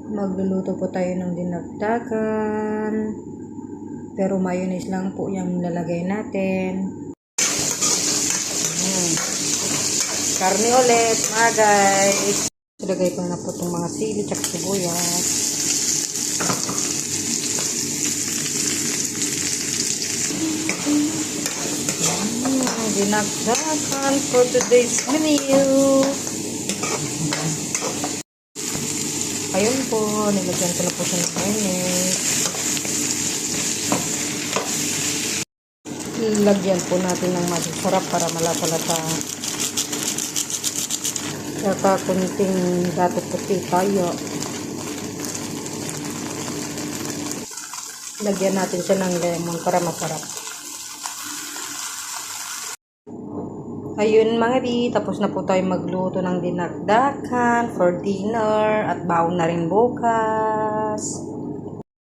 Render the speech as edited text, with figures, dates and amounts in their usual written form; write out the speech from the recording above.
Magluluto po tayo ng dinagdagan. Pero mayonnaise lang po yung lalagay natin. Karne ulit, mga guys. Ilagay ko na po itong mga sili at sibuyas. Dinagdagan for today's menu. Ayun po, nilagyan ko na po siya ng mayonnaise. Lagyan po natin ng masarap para malasa-lasa. Saka kunting dato puti tayo. Lagyan natin siya ng lemon para masarap. Ayun mga bi, tapos na po tayo magluto ng dinagdagan for dinner at baon na rin bukas.